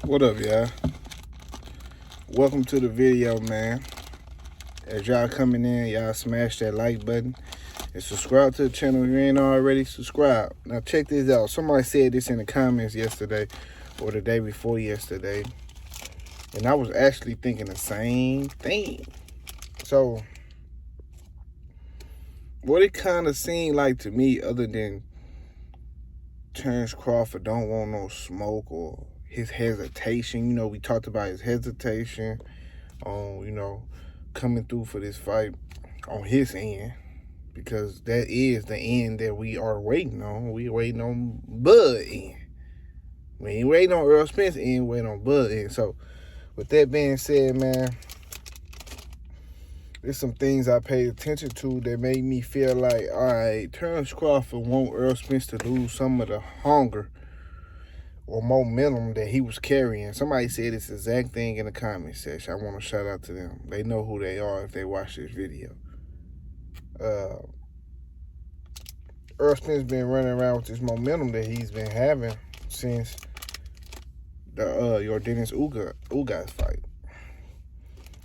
What up, y'all? Welcome to the video, man. As y'all coming in, y'all smash that like button and subscribe to the channel if you ain't already subscribed. Now check this out. Somebody said this in the comments yesterday or the day before yesterday, and I was actually thinking the same thing. So what it kind of seemed like to me, other than Terence Crawford don't want no smoke or his hesitation. We talked about his hesitation on, coming through for this fight on his end, because that is the end that we are waiting on. We waiting on Bud end. We ain't waiting on Errol Spence end, waiting on Bud end. So with that being said, man, there's some things I paid attention to that made me feel like, all right, Terence Crawford want Errol Spence to lose some of the hunger or momentum that he was carrying. Somebody said this exact thing in the comment section. I want to shout out to them. They know who they are if they watch this video. Errol Spence been running around with this momentum that he's been having since the Yordenis Ugas fight.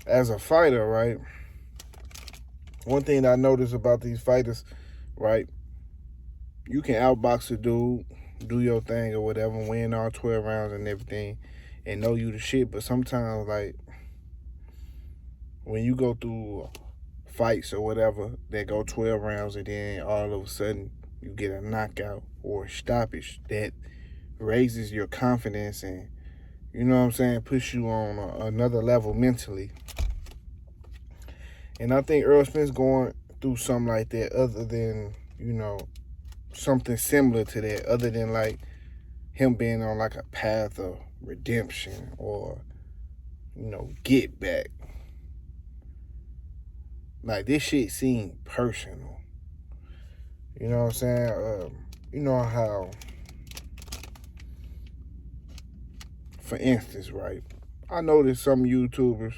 As a fighter, right, one thing that I noticed about these fighters, right, you can outbox a dude, do your thing or whatever, win all 12 rounds and everything, and know you the shit. But sometimes, like, when you go through fights or whatever that go 12 rounds and then all of a sudden you get a knockout or a stoppage, that raises your confidence and, you know what I'm saying, puts you on another level mentally. And I think Errol Spence going through something like that, other than, something similar to that, other than like him being on like a path of redemption or, get back. Like, this shit seemed personal. You know what I'm saying? You know how, for instance, right, I know there's some YouTubers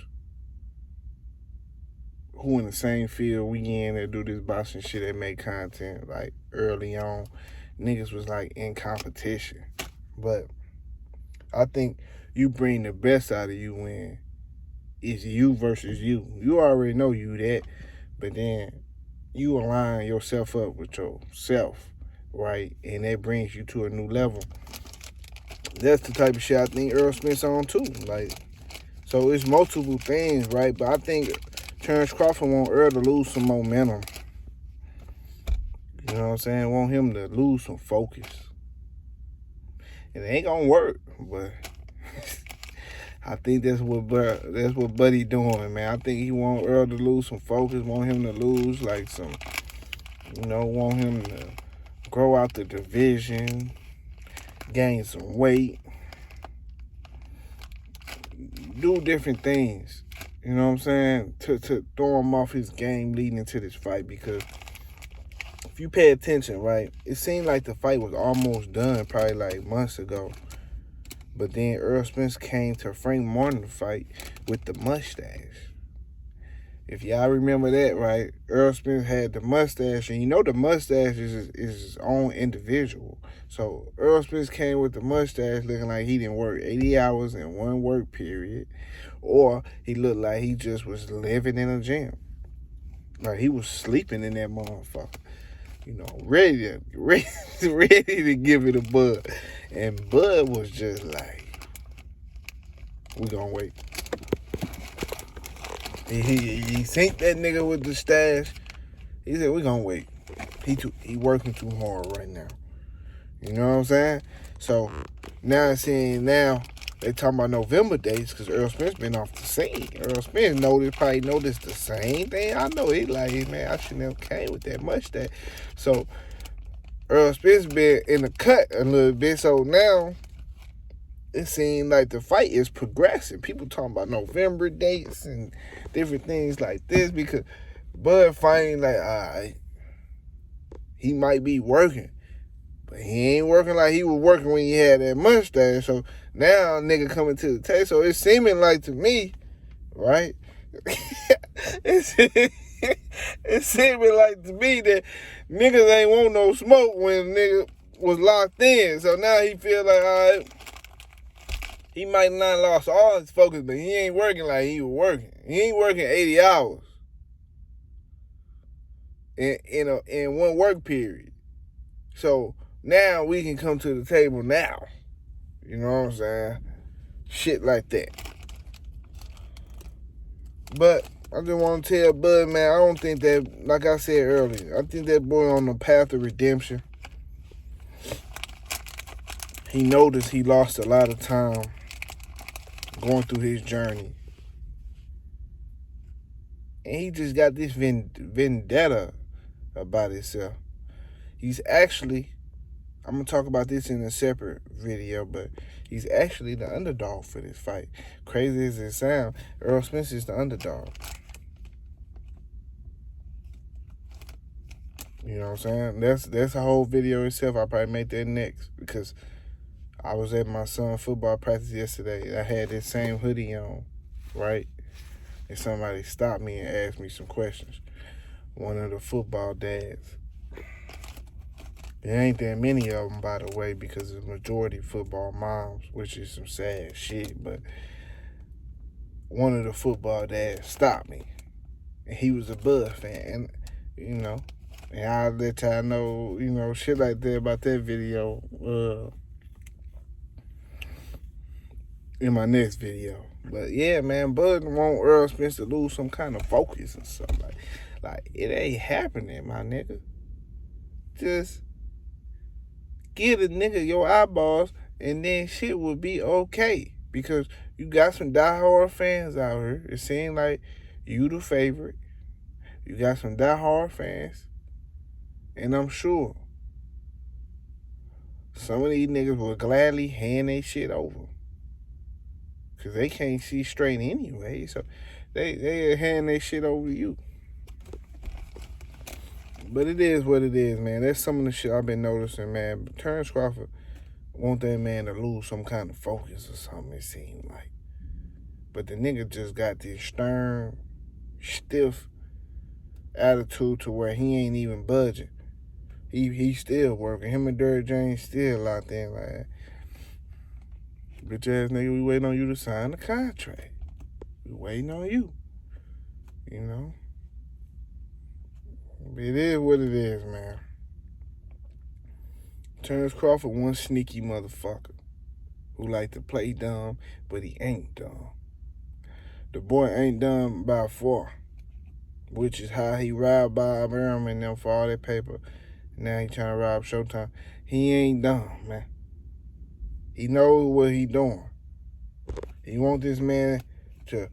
who in the same field we in that do this boxing shit, that make content, like, early on, niggas was like in competition. But I think you bring the best out of you when it's you versus you. You already know you that, but then you align yourself up with yourself, right? And that brings you to a new level. That's the type of shit I think Errol Spence on too. Like, so it's multiple things, right? But I think Terence Crawford want Earl to lose some momentum. You know what I'm saying? Want him to lose some focus. And it ain't gonna work, but I think that's what Buddy doing, man. I think he want Earl to lose some focus, want him to lose like some, want him to grow out the division, gain some weight, do different things. You know what I'm saying? To throw him off his game leading into this fight. Because if you pay attention, right, it seemed like the fight was almost done probably like months ago. But then Errol Spence came to Frank Martin fight with the mustache. If y'all remember that, right, Errol Spence had the mustache, and the mustache is his own individual. So Errol Spence came with the mustache looking like he didn't work 80 hours in one work period, or he looked like he just was living in a gym. Like he was sleeping in that motherfucker. Ready to give it a Bud. And Bud was just like, we gonna wait. He synced that nigga with the stash. He said, we gonna wait. He working too hard right now. You know what I'm saying? So now they talking about November dates because Errol Spence been off the scene. Errol Spence probably noticed the same thing. I know he like, hey, man, I shouldn't have came with that mustache. So Errol Spence been in the cut a little bit. So now it seems like the fight is progressing. People talking about November dates and different things like this because Bud fighting like, all right, he might be working. But he ain't working like he was working when he had that mustache. So now nigga coming to the table. So it's seeming like to me, right? It's seeming like to me that niggas ain't want no smoke when nigga was locked in. So now he feel like, all right, He might not lost all his focus, but he ain't working like he was working. He ain't working 80 hours in one work period. So now we can come to the table now. You know what I'm saying? Shit like that. But I just want to tell Bud, man, I don't think that, like I said earlier, I think that boy on the path of redemption. He noticed he lost a lot of time going through his journey. And he just got this vendetta about himself. He's actually, I'm going to talk about this in a separate video, but he's actually the underdog for this fight. Crazy as it sounds, Errol Spence is the underdog. You know what I'm saying? That's a whole video itself. I'll probably make that next because I was at my son's football practice yesterday. I had this same hoodie on, right? And somebody stopped me and asked me some questions. One of the football dads. There ain't that many of them, by the way, because the majority football moms, which is some sad shit. But one of the football dads stopped me. And he was a Bud fan, you know. And I'll let y'all know, you know, shit like that about that video in my next video. But yeah, man, Bud want Errol Spence to lose some kind of focus or something. Like it ain't happening, my nigga. Just give a nigga your eyeballs and then shit will be okay. Because you got some diehard fans out here. It seems like you the favorite. You got some diehard fans. And I'm sure some of these niggas will gladly hand their shit over. Because they can't see straight anyway. So they hand their shit over to you. But it is what it is, man. That's some of the shit I've been noticing, man. But Terence Crawford want that man to lose some kind of focus or something, it seemed like. But the nigga just got this stern, stiff attitude to where he ain't even budging. He still working. Him and Derrick James still out there like, bitch ass nigga, we waiting on you to sign the contract. We waiting on you. You know? It is what it is, man. Terence Crawford, one sneaky motherfucker who like to play dumb, but he ain't dumb. The boy ain't dumb by far, which is how he robbed Bob Arum and them for all that paper. Now he trying to rob Showtime. He ain't dumb, man. He knows what he doing. He want this man to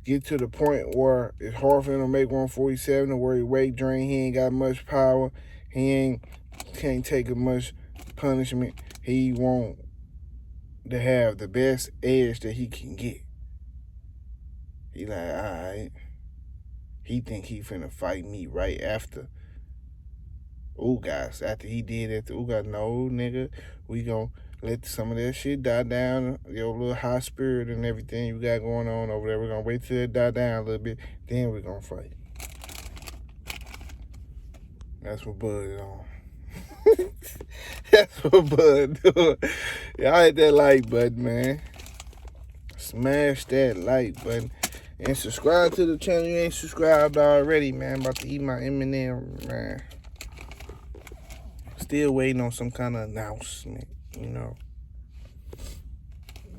get to the point where it's hard for him to make 147, or where he weight drain. He ain't got much power. He can't take much punishment. He want to have the best edge that he can get. He like, all right. He think he finna fight me right after Ugas. After he did that to Ugas, no, nigga. We gon' let some of that shit die down. Your little high spirit and everything you got going on over there. We're gonna wait till it die down a little bit. Then we're gonna fight. That's what Bud is on. That's what Bud doing. Y'all hit that like button, man. Smash that like button. And subscribe to the channel. You ain't subscribed already, man. About to eat my M&M, man. Still waiting on some kind of announcement, you know.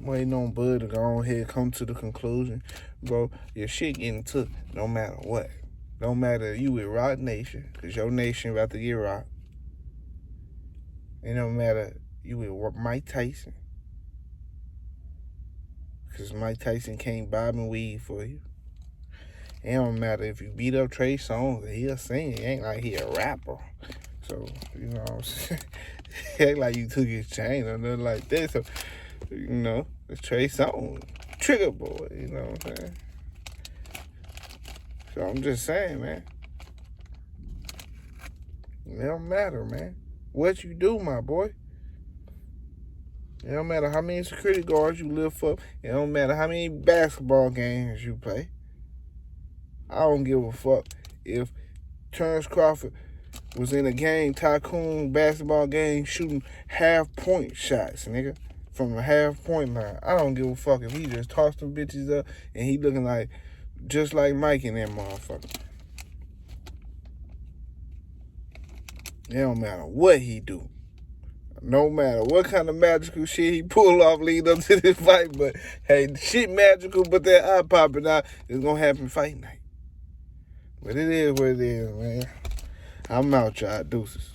Waiting on Bud to go ahead, come to the conclusion. Bro, your shit getting took no matter what. Don't matter if you with Rock Nation, because your nation about to get rocked. It don't matter you with Mike Tyson, because Mike Tyson can't bob and weave for you. It don't matter if you beat up Trey Songz, he'll sing. It ain't like he a rapper. So, you know what I'm saying? It ain't like you took his chain or nothing like that. So, you know, it's Trey Songz, Trigger Boy, you know what I'm saying? So I'm just saying, man. It don't matter, man. What you do, my boy. It don't matter how many security guards you lift up. It don't matter how many basketball games you play. I don't give a fuck if Terence Crawford was in a game, tycoon basketball game, shooting half-point shots, nigga. from a half point line. I don't give a fuck if he just tossed them bitches up and he looking like just like Mike and that motherfucker. It don't matter what he do. No matter what kind of magical shit he pull off lead up to this fight, but hey, shit magical, but that eye popping out is gonna happen fight night. But it is what it is, man. I'm out, y'all. Deuces.